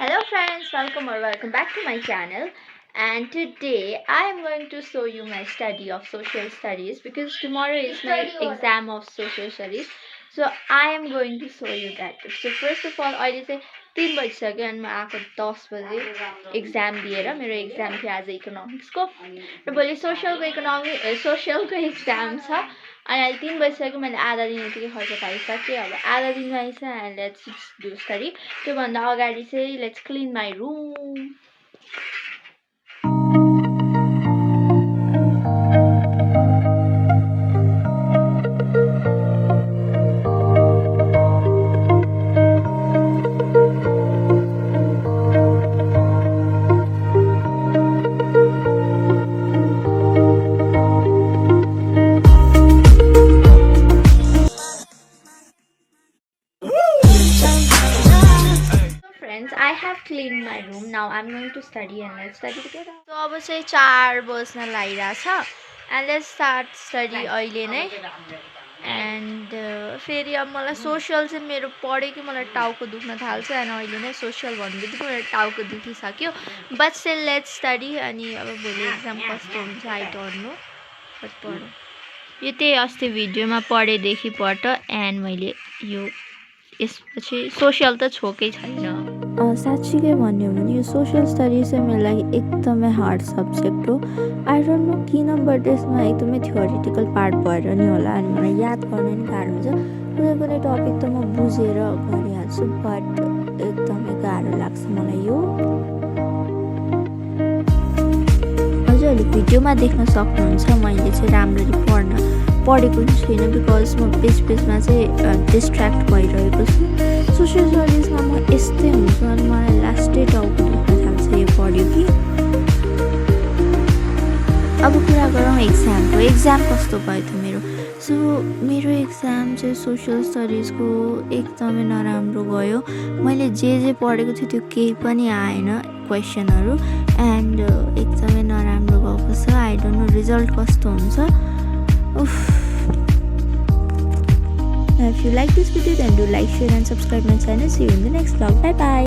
Hello friends, welcome back to my channel. And today I am going to show you my study of social studies because tomorrow is my exam of social studies. So I am going to show you that. So first of all, अहिले चाहिँ 3 बजिसक्यो अनि म आएको 10 बजे exam दिएर मेरो exam थियो आज इकोनोमिक्सको र भोलि सोशलको एक्जाम छ अनि अहिले 3 बजिसक्यो मैले आधा दिन यतिकै खर्च पाइसकेँ अब आधा दिनमा आइछ एन्ड लेट्स डु स्टडी त्योभन्दा अगाडि चाहिँ let's clean my room I have cleaned my room. Now I'm going to study and let's study together. So अब चाहिँ 4 बज्न लागिरहेछ and let's start study अहिले नै and फेरि अब मलाई सोशल चाहिँ मेरो पढ्यो कि मलाई टाउको दुख्न थाल्छ अनि अहिले नै सोशल भन्नुबित्तिकै मेरो टाउको दुखिसक्यो बट स्टिल लेट्स स्टडी अनि अब भोलि एक्जाम कस्तो हुन्छ आई डोन्ट नो बट पढौँ यो त्यही अस्ति भिडियोमा पढेदेखि पढ एन्ड मैले यो यसपछि सोशल त छोकै छैन साँच्चीकै भन्यो भने यो सोशल स्टडिज चाहिँ मेरो लागि एकदमै हार्ड सब्जेक्ट हो आई डोन्ट नो किन बट यसमा एकदमै थियोरिटिकल पार्ट भएर नि होला अनि मलाई याद गर्न नि गाह्रो हुन्छ कुनै कुनै टपिक त म बुझेर गरिहाल्छु बट एकदमै गाह्रो लाग्छ मलाई यो हजुरहरूले भिडियोमा देख्न सक्नुहुन्छ मैले चाहिँ राम्ररी पढेको छुइनँ बिकज म बिचमा चाहिँ डिस्ट्र्याक्ट भइरहेको छु सोसियल स्टडिजमा म यस्तै हुन्छु अनि मलाई लास्टै टाउको दुख्न थाल्छ यो पढ्यो कि अब कुरा गरौँ एक्जाम कस्तो भयो त मेरो एक्जाम चाहिँ सोसियल स्टडिजको एकदमै नराम्रो गयो मैले जे पढेको थिएँ त्यो केही पनि आएन क्वेसनहरू एन्ड एकदमै नराम्रो गएको छ आई डोन्ट नो रिजल्ट कस्तो हुन्छ If you like this video then do like, share and subscribe my channel. See you in the next vlog. Bye bye.